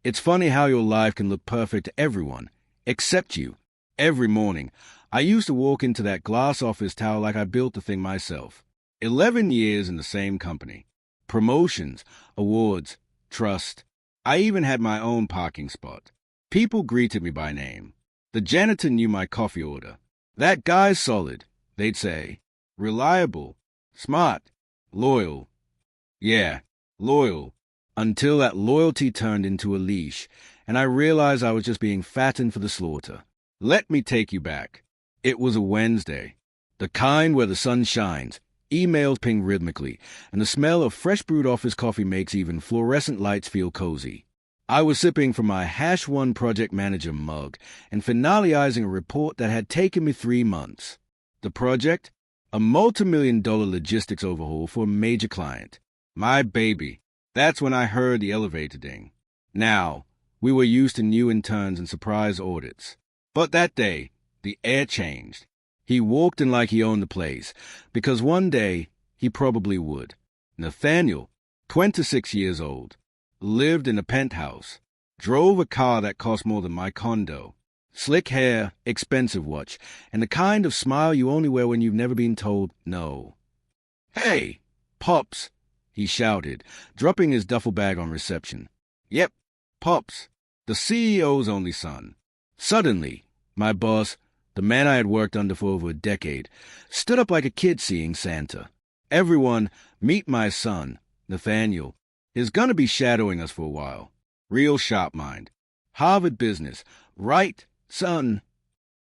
It's funny how your life can look perfect to everyone, except you. Every morning, I used to walk into that glass office tower like I built the thing myself. 11 years in the same company. Promotions, awards, trust. I even had my own parking spot. People greeted me by name. The janitor knew my coffee order. That guy's solid, they'd say. Reliable, smart, loyal. Yeah, loyal. Until that loyalty turned into a leash, and I realized I was just being fattened for the slaughter. Let me take you back. It was a Wednesday. The kind where the sun shines, emails ping rhythmically, and the smell of fresh brewed office coffee makes even fluorescent lights feel cozy. I was sipping from my #1 project manager mug and finalizing a report that had taken me 3 months. The project? A multi-million-dollar logistics overhaul for a major client. My baby. That's when I heard the elevator ding. Now, we were used to new interns and surprise audits. But that day, the air changed. He walked in like he owned the place, because one day, he probably would. Nathaniel, 26 years old, lived in a penthouse, drove a car that cost more than my condo, slick hair, expensive watch, and the kind of smile you only wear when you've never been told no. "Hey, Pops," he shouted, dropping his duffel bag on reception. Yep, Pops, the CEO's only son. Suddenly, my boss, the man I had worked under for over a decade, stood up like a kid seeing Santa. "Everyone, meet my son, Nathaniel. He's gonna be shadowing us for a while. Real sharp mind. Harvard business. Right, son?"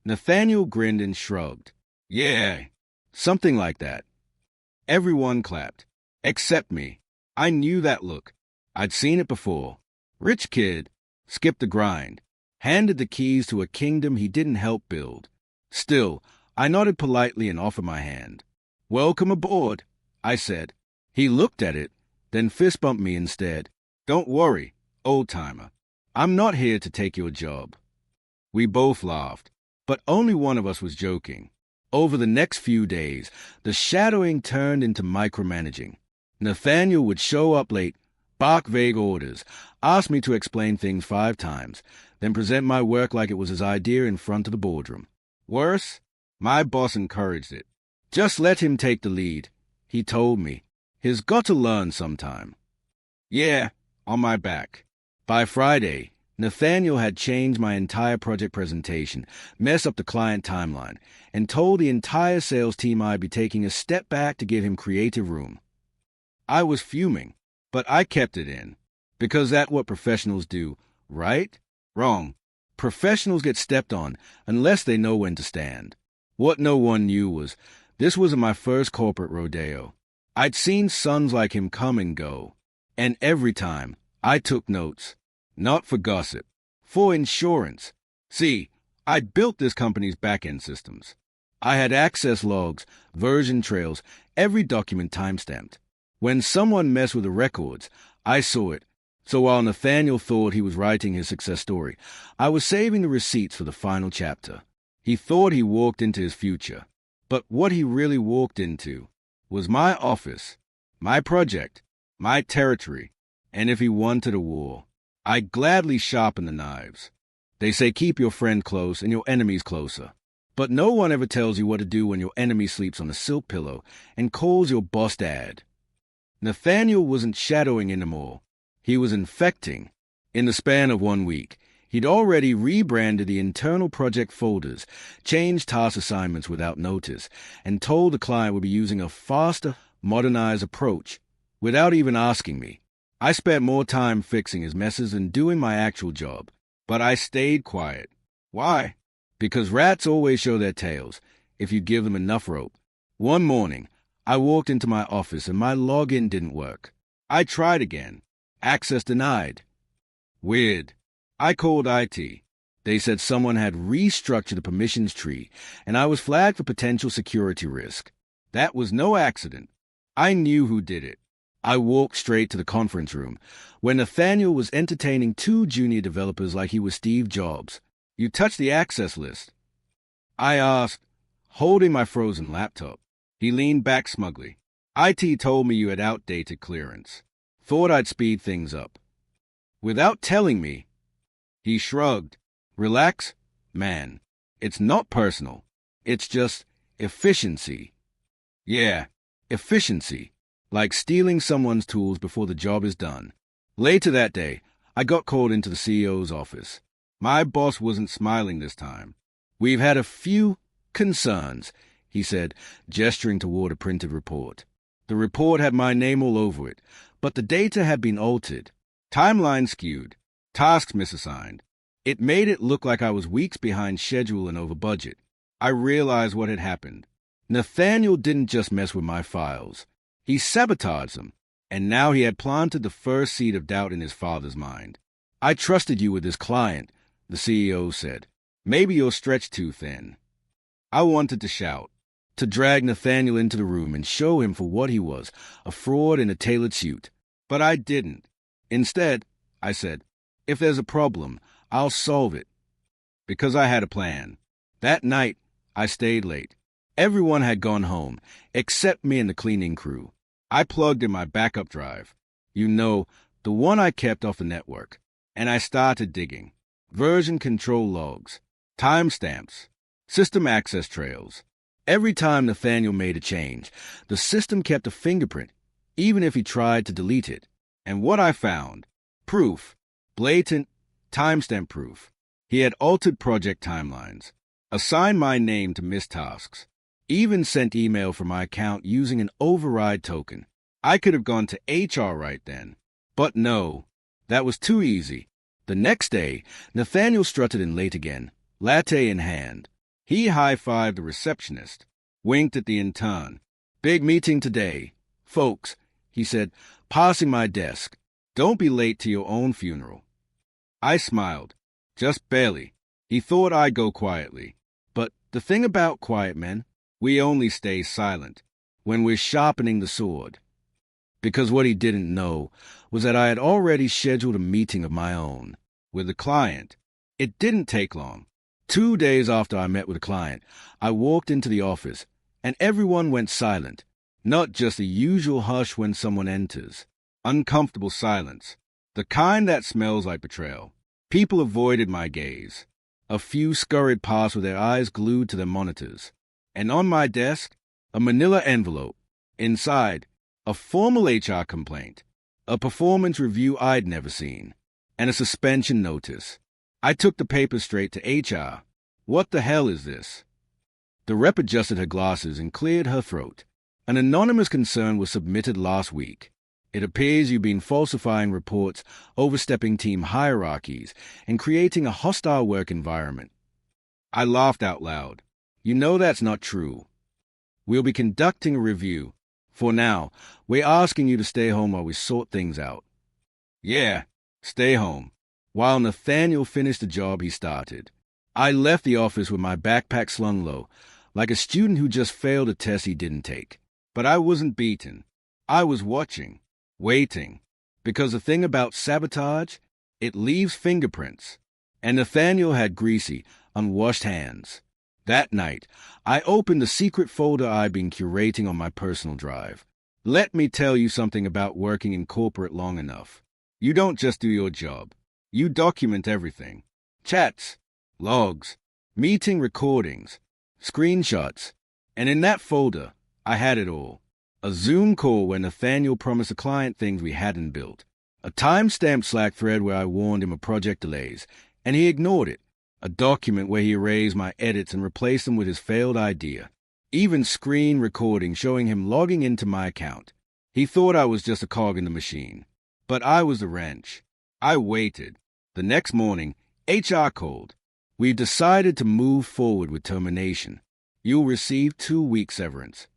Nathaniel grinned and shrugged. "Yeah, something like that." Everyone clapped. Except me. I knew that look. I'd seen it before. Rich kid, skipped the grind, handed the keys to a kingdom he didn't help build. Still, I nodded politely and offered my hand. "Welcome aboard," I said. He looked at it, then fist bumped me instead. "Don't worry, old-timer. I'm not here to take your job." We both laughed, but only one of us was joking. Over the next few days, the shadowing turned into micromanaging. Nathaniel would show up late, bark vague orders, ask me to explain things 5 times, then present my work like it was his idea in front of the boardroom. Worse, my boss encouraged it. "Just let him take the lead," he told me. "He's got to learn sometime." Yeah, on my back. By Friday, Nathaniel had changed my entire project presentation, messed up the client timeline, and told the entire sales team I'd be taking a step back to give him creative room. I was fuming, but I kept it in, because that's what professionals do, right? Wrong. Professionals get stepped on unless they know when to stand. What no one knew was, this wasn't my first corporate rodeo. I'd seen sons like him come and go, and every time, I took notes. Not for gossip, for insurance. See, I'd built this company's back-end systems. I had access logs, version trails, every document timestamped. When someone messed with the records, I saw it. So while Nathaniel thought he was writing his success story, I was saving the receipts for the final chapter. He thought he walked into his future. But what he really walked into was my office, my project, my territory, and if he wanted a war, I'd gladly sharpen the knives. They say keep your friend close and your enemies closer. But no one ever tells you what to do when your enemy sleeps on a silk pillow and calls your boss dad. Nathaniel wasn't shadowing anymore. He was infecting. In the span of 1 week, he'd already rebranded the internal project folders, changed task assignments without notice, and told the client we'd be using a faster, modernized approach without even asking me. I spent more time fixing his messes than doing my actual job, but I stayed quiet. Why? Because rats always show their tails if you give them enough rope. One morning, I walked into my office and my login didn't work. I tried again. Access denied. Weird. I called IT. They said someone had restructured the permissions tree, and I was flagged for potential security risk. That was no accident. I knew who did it. I walked straight to the conference room, where Nathaniel was entertaining 2 junior developers like he was Steve Jobs. "You touched the access list?" I asked, holding my frozen laptop. He leaned back smugly. "IT told me you had outdated clearance. Thought I'd speed things up." Without telling me, He shrugged. Relax, man. It's not personal. It's just efficiency. Yeah, efficiency. Like stealing someone's tools before the job is done. Later that day, I got called into the CEO's office. My boss wasn't smiling this time. We've had a few concerns, he said, gesturing toward a printed report. The report had my name all over it, but the data had been altered. Timeline skewed. Tasks misassigned. It made it look like I was weeks behind schedule and over budget. I realized what had happened. Nathaniel didn't just mess with my files. He sabotaged them, and now he had planted the first seed of doubt in his father's mind. I trusted you with this client, the CEO said. Maybe you're stretched too thin. I wanted to shout, to drag Nathaniel into the room and show him for what he was, a fraud in a tailored suit. But I didn't. Instead, I said, if there's a problem, I'll solve it. Because I had a plan. That night, I stayed late. Everyone had gone home, except me and the cleaning crew. I plugged in my backup drive. You know, the one I kept off the network. And I started digging. Version control logs, timestamps, system access trails. Every time Nathaniel made a change, the system kept a fingerprint, even if he tried to delete it. And what I found, proof, blatant timestamp proof. He had altered project timelines, assigned my name to missed tasks, even sent email from my account using an override token. I could have gone to HR right then. But no, that was too easy. The next day, Nathaniel strutted in late again, latte in hand. He high-fived the receptionist, winked at the intern. Big meeting today. Folks, he said, passing my desk. Don't be late to your own funeral. I smiled. Just barely. He thought I'd go quietly. But the thing about quiet men, we only stay silent when we're sharpening the sword. Because what he didn't know was that I had already scheduled a meeting of my own with a client. It didn't take long. 2 days after I met with a client, I walked into the office, and everyone went silent. Not just the usual hush when someone enters. Uncomfortable silence. The kind that smells like betrayal. People avoided my gaze. A few scurried past with their eyes glued to their monitors. And on my desk, a manila envelope. Inside, a formal HR complaint, a performance review I'd never seen, and a suspension notice. I took the paper straight to HR. What the hell is this? The rep adjusted her glasses and cleared her throat. An anonymous concern was submitted last week. It appears you've been falsifying reports, overstepping team hierarchies, and creating a hostile work environment. I laughed out loud. You know that's not true. We'll be conducting a review. For now, we're asking you to stay home while we sort things out. Yeah, stay home. While Nathaniel finished the job he started. I left the office with my backpack slung low, like a student who just failed a test he didn't take. But I wasn't beaten. I was watching, waiting. Because the thing about sabotage, it leaves fingerprints. And Nathaniel had greasy, unwashed hands. That night, I opened the secret folder I'd been curating on my personal drive. Let me tell you something about working in corporate long enough. You don't just do your job. You document everything. Chats, logs, meeting recordings, screenshots. And in that folder, I had it all. A Zoom call where Nathaniel promised a client things we hadn't built. A time-stamped Slack thread where I warned him of project delays, and he ignored it. A document where he erased my edits and replaced them with his failed idea. Even screen recording showing him logging into my account. He thought I was just a cog in the machine. But I was the wrench. I waited. The next morning, HR called. We've decided to move forward with termination. You'll receive 2 weeks severance.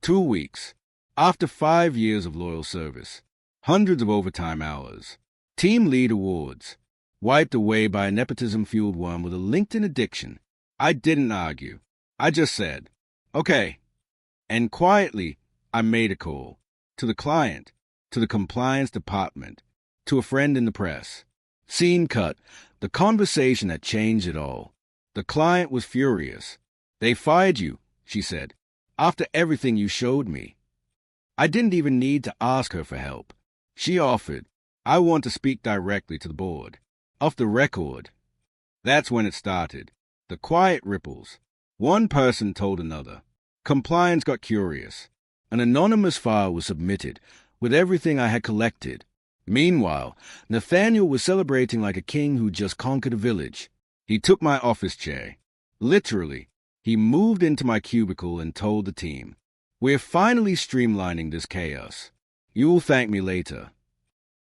2 weeks. After 5 years of loyal service. Hundreds of overtime hours. Team lead awards. Wiped away by a nepotism-fueled worm with a LinkedIn addiction. I didn't argue. I just said, okay. And quietly, I made a call. To the client, to the compliance department, to a friend in the press. Scene cut, the conversation that changed it all. The client was furious. They fired you, she said, after everything you showed me. I didn't even need to ask her for help. She offered, I want to speak directly to the board. Off the record. That's when it started. The quiet ripples. One person told another. Compliance got curious. An anonymous file was submitted with everything I had collected. Meanwhile, Nathaniel was celebrating like a king who just conquered a village. He took my office chair. Literally, he moved into my cubicle and told the team, "We're finally streamlining this chaos. You'll thank me later."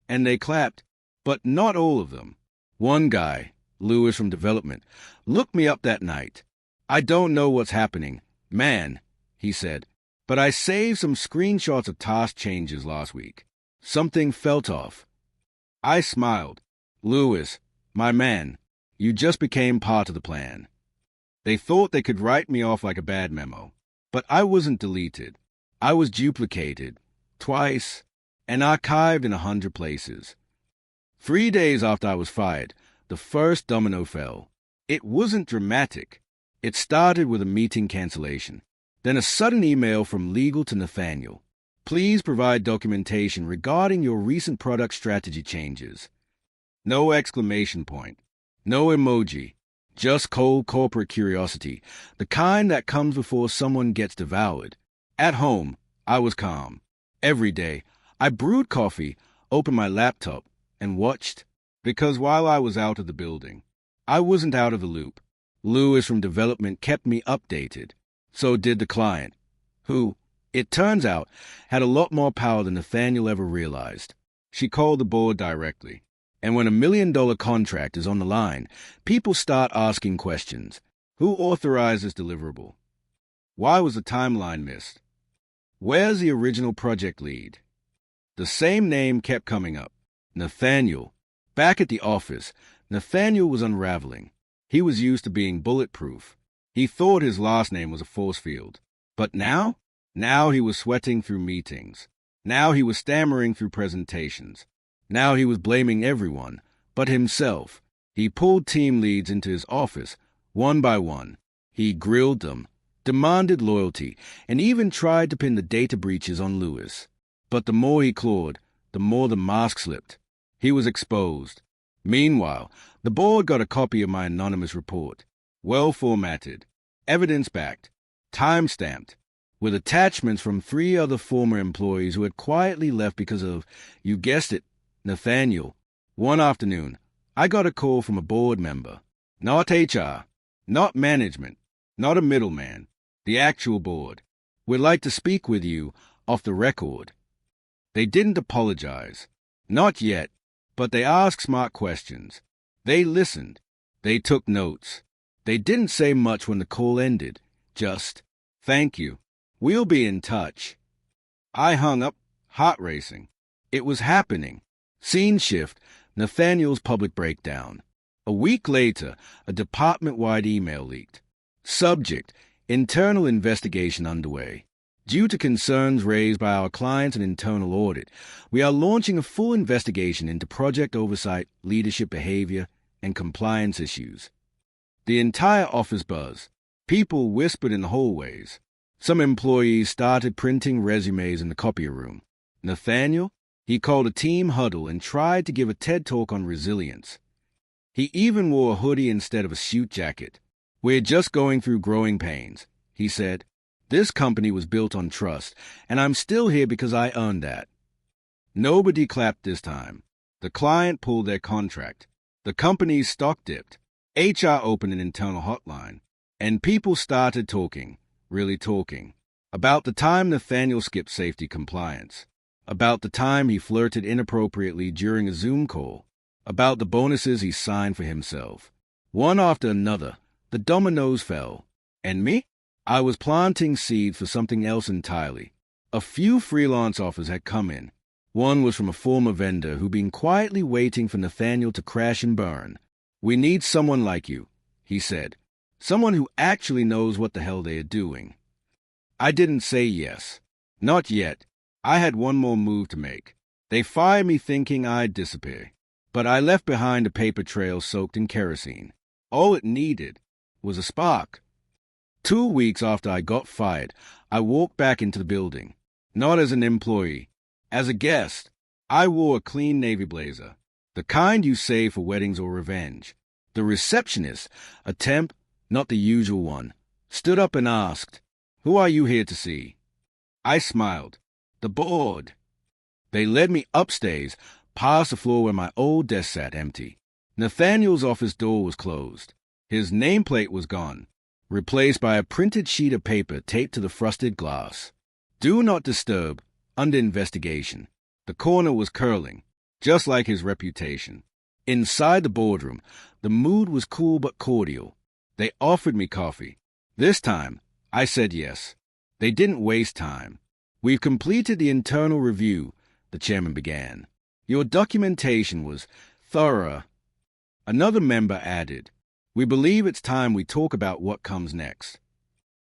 And they clapped, but not all of them. One guy, Lewis from development, looked me up that night. "I don't know what's happening, man," he said, "but I saved some screenshots of task changes last week. Something felt off." I smiled. "Lewis, my man, you just became part of the plan." They thought they could write me off like a bad memo, but I wasn't deleted. I was duplicated, twice, and archived in 100 places. 3 days after I was fired, the first domino fell. It wasn't dramatic. It started with a meeting cancellation, then a sudden email from legal to Nathaniel. "Please provide documentation regarding your recent product strategy changes." No exclamation point, no emoji, just cold corporate curiosity, the kind that comes before someone gets devoured. At home, I was calm. Every day, I brewed coffee, opened my laptop, and watched. Because while I was out of the building, I wasn't out of the loop. Lewis from development kept me updated. So did the client, who, it turns out, had a lot more power than Nathaniel ever realized. She called the board directly. And when $1 million contract is on the line, people start asking questions. Who authorized this deliverable? Why was the timeline missed? Where's the original project lead? The same name kept coming up. Nathaniel. Back at the office, Nathaniel was unraveling. He was used to being bulletproof. He thought his last name was a force field. But now? Now he was sweating through meetings. Now he was stammering through presentations. Now he was blaming everyone but himself. He pulled team leads into his office, one by one. He grilled them, demanded loyalty, and even tried to pin the data breaches on Lewis. But the more he clawed, the more the mask slipped. He was exposed. Meanwhile, the board got a copy of my anonymous report, well formatted, evidence-backed, time-stamped, with attachments from 3 other former employees who had quietly left because of, you guessed it, Nathaniel. One afternoon, I got a call from a board member. Not HR, not management, not a middleman, the actual board. "We'd like to speak with you off the record." They didn't apologize. Not yet, but they asked smart questions. They listened. They took notes. They didn't say much when the call ended. Just, "Thank you. We'll be in touch." I hung up, heart racing. It was happening. Scene shift, Nathaniel's public breakdown. A week later, a department-wide email leaked. Subject, internal investigation underway. Due to concerns raised by our clients and internal audit, we are launching a full investigation into project oversight, leadership behavior, and compliance issues. The entire office buzzed. People whispered in the hallways. Some employees started printing resumes in the copier room. Nathaniel? He called a team huddle and tried to give a TED talk on resilience. He even wore a hoodie instead of a suit jacket. "We're just going through growing pains," he said. "This company was built on trust, and I'm still here because I earned that." Nobody clapped this time. The client pulled their contract. The company's stock dipped. HR opened an internal hotline. And people started talking, really talking, about the time Nathaniel skipped safety compliance, about the time he flirted inappropriately during a Zoom call, about the bonuses he signed for himself. One after another, the dominoes fell. And me? I was planting seeds for something else entirely. A few freelance offers had come in. One was from a former vendor who'd been quietly waiting for Nathaniel to crash and burn. "We need someone like you," he said. "Someone who actually knows what the hell they are doing." I didn't say yes. Not yet. I had one more move to make. They fired me thinking I'd disappear. But I left behind a paper trail soaked in kerosene. All it needed was a spark. 2 weeks after I got fired, I walked back into the building. Not as an employee. As a guest. I wore a clean navy blazer, The kind you save for weddings or revenge. The receptionist, a temp, not the usual one, stood up and asked, "Who are you here to see?" I smiled. "The board." They led me upstairs, past the floor where my old desk sat empty. Nathaniel's office door was closed. His nameplate was gone, replaced by a printed sheet of paper taped to the frosted glass. "Do not disturb, under investigation." The corner was curling, just like his reputation. Inside the boardroom, the mood was cool but cordial. They offered me coffee. This time, I said yes. They didn't waste time. "We've completed the internal review," the chairman began. "Your documentation was thorough." Another member added, "We believe it's time we talk about what comes next."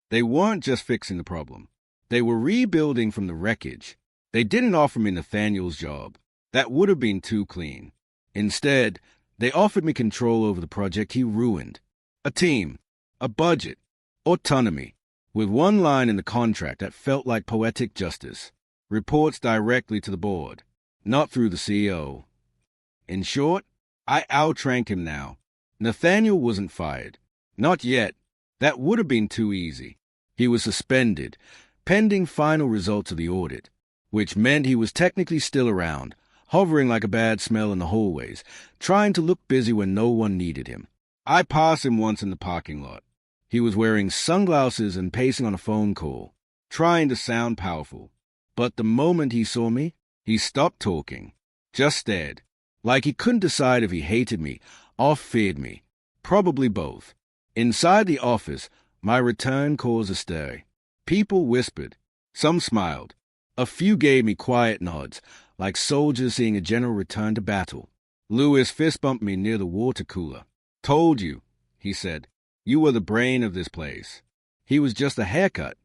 They weren't just fixing the problem. They were rebuilding from the wreckage. They didn't offer me Nathaniel's job. That would have been too clean. Instead, they offered me control over the project he ruined. A team, a budget, autonomy, with one line in the contract that felt like poetic justice. Reports directly to the board, not through the CEO. In short, I outranked him now. Nathaniel wasn't fired. Not yet. That would have been too easy. He was suspended, pending final results of the audit, which meant he was technically still around, hovering like a bad smell in the hallways, trying to look busy when no one needed him. I passed him once in the parking lot. He was wearing sunglasses and pacing on a phone call, trying to sound powerful. But the moment he saw me, he stopped talking, just stared, like he couldn't decide if he hated me or feared me. Probably both. Inside the office, my return caused a stir. People whispered. Some smiled. A few gave me quiet nods, like soldiers seeing a general return to battle. Lewis fist-bumped me near the water cooler. "Told you," he said. "You were the brain of this place." He was just a haircut.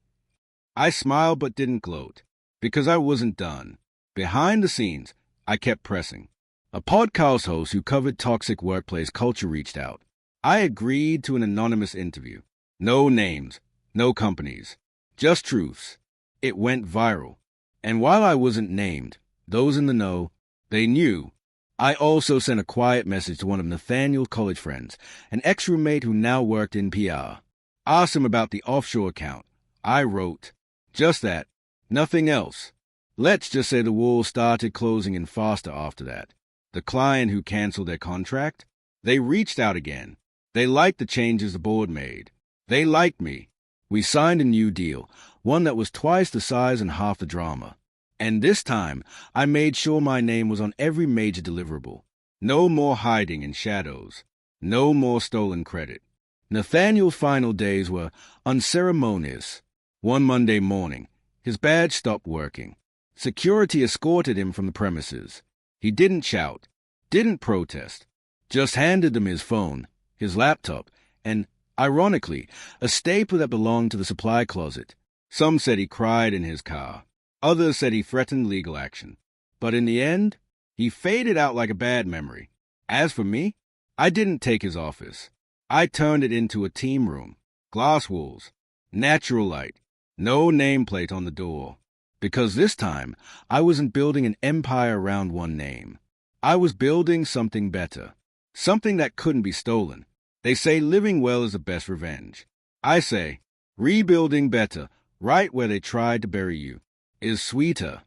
I smiled but didn't gloat, because I wasn't done. Behind the scenes, I kept pressing. A podcast host who covered toxic workplace culture reached out. I agreed to an anonymous interview. No names, no companies, just truths. It went viral. And while I wasn't named, those in the know, they knew. I also sent a quiet message to one of Nathaniel's college friends, an ex-roommate who now worked in PR. Asked him about the offshore account. I wrote, just that, nothing else. Let's just say the walls started closing in faster after that. The client who canceled their contract, they reached out again. They liked the changes the board made. They liked me. We signed a new deal, one that was twice the size and half the drama. And this time, I made sure my name was on every major deliverable. No more hiding in shadows. No more stolen credit. Nathaniel's final days were unceremonious. One Monday morning, his badge stopped working. Security escorted him from the premises. He didn't shout, didn't protest, just handed them his phone, his laptop, and, ironically, a stapler that belonged to the supply closet. Some said he cried in his car. Others said he threatened legal action. But in the end, he faded out like a bad memory. As for me, I didn't take his office. I turned it into a team room, glass walls, natural light, no nameplate on the door. Because this time, I wasn't building an empire around one name. I was building something better, something that couldn't be stolen. They say living well is the best revenge. I say, rebuilding better, right where they tried to bury you, is sweeter.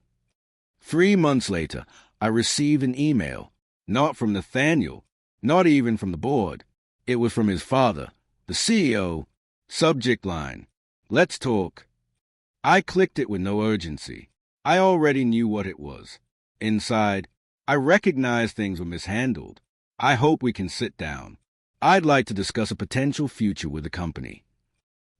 3 months later, I received an email, not from Nathaniel, not even from the board. It was from his father, the CEO. Subject line, "Let's talk." I clicked it with no urgency. I already knew what it was. Inside, I recognized things were mishandled. "I hope we can sit down. I'd like to discuss a potential future with the company."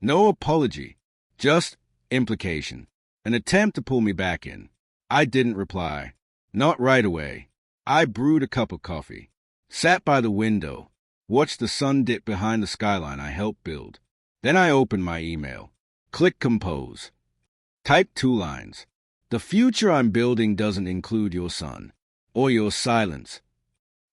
No apology, just implication. An attempt to pull me back in. I didn't reply. Not right away. I brewed a cup of coffee, sat by the window, watched the sun dip behind the skyline I helped build. Then I opened my email. Click compose. Type 2 lines. "The future I'm building doesn't include your son, or your silence."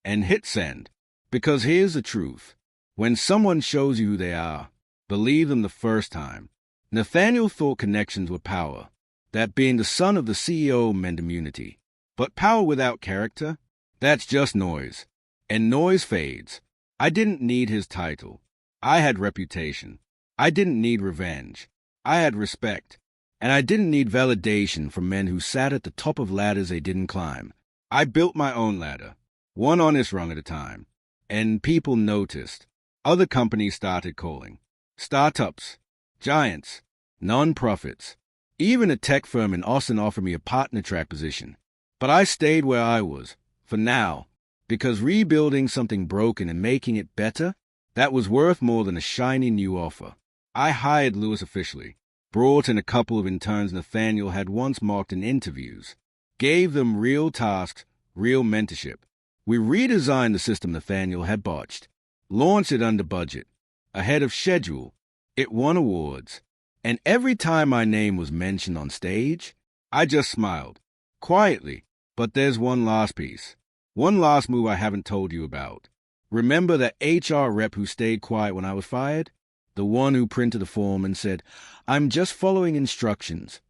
And hit send. Because here's the truth. When someone shows you who they are, believe them the first time. Nathaniel thought connections were power, that being the son of the CEO meant immunity. But power without character? That's just noise. And noise fades. I didn't need his title. I had reputation. I didn't need revenge. I had respect. And I didn't need validation from men who sat at the top of ladders they didn't climb. I built my own ladder, one honest rung at a time. And people noticed. Other companies started calling. Startups, giants, non-profits. Even a tech firm in Austin offered me a partner track position. But I stayed where I was, for now, because rebuilding something broken and making it better, that was worth more than a shiny new offer. I hired Lewis officially, brought in a couple of interns Nathaniel had once mocked in interviews, gave them real tasks, real mentorship. We redesigned the system Nathaniel had botched, launched it under budget, ahead of schedule. It won awards. And every time my name was mentioned on stage, I just smiled, quietly. But there's one last piece, one last move I haven't told you about. Remember that HR rep who stayed quiet when I was fired? The one who printed the form and said, "I'm just following instructions."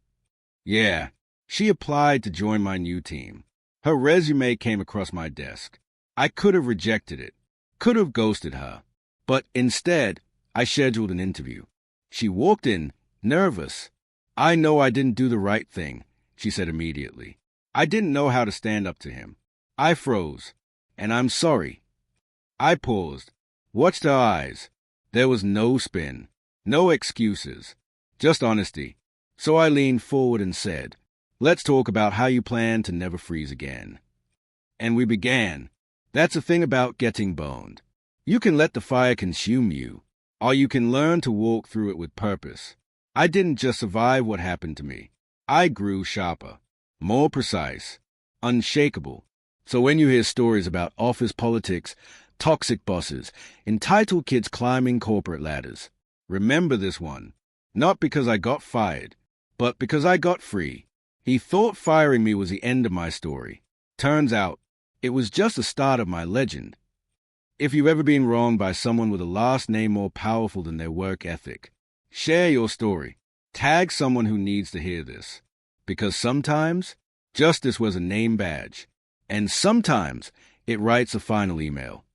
Yeah, she applied to join my new team. Her resume came across my desk. I could have rejected it, could have ghosted her. But instead, I scheduled an interview. She walked in, nervous. "I know I didn't do the right thing," she said immediately. "I didn't know how to stand up to him. I froze. And I'm sorry." I paused, watched her eyes. There was no spin, no excuses, just honesty. So I leaned forward and said, "Let's talk about how you plan to never freeze again." And we began. That's the thing about getting boned. You can let the fire consume you, or you can learn to walk through it with purpose. I didn't just survive what happened to me. I grew sharper, more precise, unshakable. So when you hear stories about office politics, toxic bosses, entitled kids climbing corporate ladders, remember this one. Not because I got fired, but because I got free. He thought firing me was the end of my story. Turns out, it was just the start of my legend. If you've ever been wronged by someone with a last name more powerful than their work ethic, share your story. Tag someone who needs to hear this. Because sometimes, justice was a name badge. And sometimes, it writes a final email.